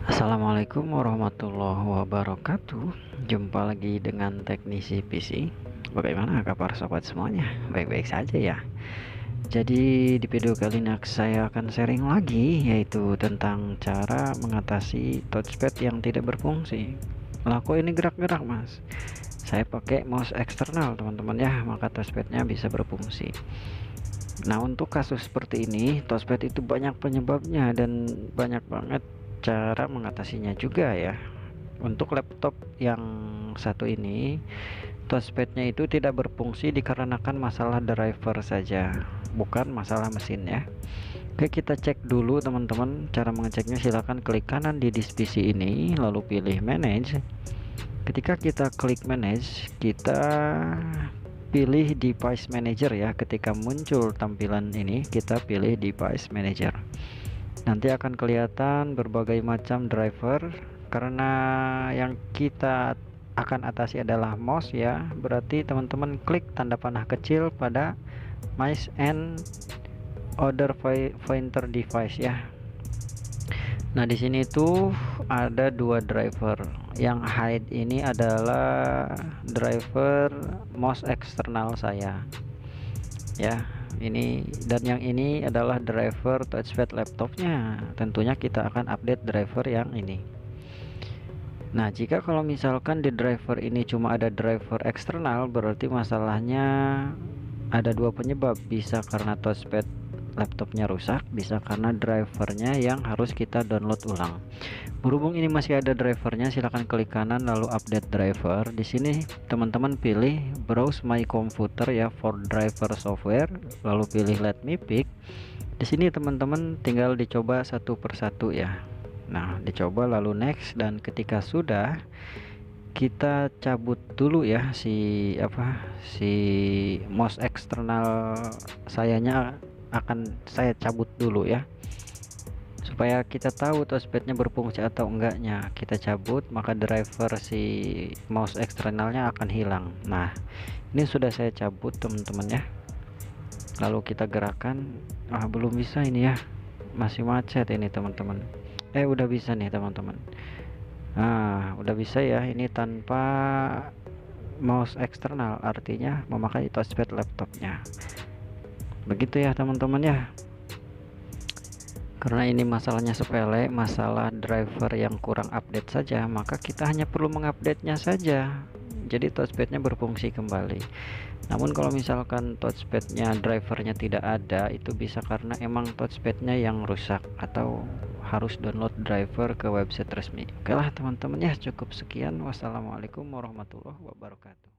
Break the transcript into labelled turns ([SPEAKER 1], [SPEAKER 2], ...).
[SPEAKER 1] Assalamualaikum warahmatullahi wabarakatuh. Jumpa lagi dengan teknisi PC. Bagaimana kabar sobat semuanya? Baik-baik saja ya. Jadi di video kali ini saya akan sharing lagi, yaitu tentang cara mengatasi touchpad yang tidak berfungsi. Lah kok ini gerak-gerak mas? Saya pakai mouse eksternal teman-teman ya, maka touchpadnya bisa berfungsi. Nah, untuk kasus seperti ini, touchpad itu banyak penyebabnya dan banyak banget cara mengatasinya juga ya. Untuk laptop yang satu ini, touchpadnya itu tidak berfungsi dikarenakan masalah driver saja, bukan masalah mesin ya. Oke, kita cek dulu teman-teman. Cara mengeceknya, silahkan klik kanan di disk PC ini, lalu pilih manage. Ketika kita klik manage, kita pilih device manager ya. Ketika muncul tampilan ini, kita pilih device manager. Nanti akan kelihatan berbagai macam driver. Karena yang kita akan atasi adalah mouse ya, berarti teman-teman klik tanda panah kecil pada mouse and other pointer device ya. Nah, di sini tuh ada dua driver. Yang hide ini adalah driver mouse eksternal saya. Ya, ini, dan yang ini adalah driver touchpad laptopnya. Tentunya kita akan update driver yang ini. Nah, jika kalau misalkan di driver ini cuma ada driver eksternal, berarti masalahnya ada dua penyebab. Bisa karena touchpad laptopnya rusak, bisa karena drivernya yang harus kita download ulang. Berhubung ini masih ada drivernya, silahkan klik kanan lalu update driver. Di sini teman-teman pilih browse my computer ya for driver software, lalu pilih let me pick. Di sini teman-teman tinggal dicoba satu persatu ya. Nah, dicoba lalu next, dan ketika sudah, kita cabut dulu ya si mouse eksternal sayanya, akan saya cabut dulu ya, supaya kita tahu touchpadnya berfungsi atau enggaknya. Kita cabut, maka driver si mouse eksternalnya akan hilang. Nah, ini sudah saya cabut teman-teman ya, lalu kita gerakan. Belum bisa ini ya, masih macet ini teman-teman. Udah bisa nih teman-teman. Udah bisa ya, ini tanpa mouse eksternal, artinya memakai touchpad laptopnya. Begitu ya teman-teman ya. Karena ini masalahnya sepele, masalah driver yang kurang update saja, maka kita hanya perlu mengupdate-nya saja, jadi touchpadnya berfungsi kembali. Namun kalau misalkan touchpadnya drivernya tidak ada, itu bisa karena emang touchpadnya yang rusak atau harus download driver ke website resmi. Oke lah teman-teman ya, cukup sekian. Wassalamualaikum warahmatullahi wabarakatuh.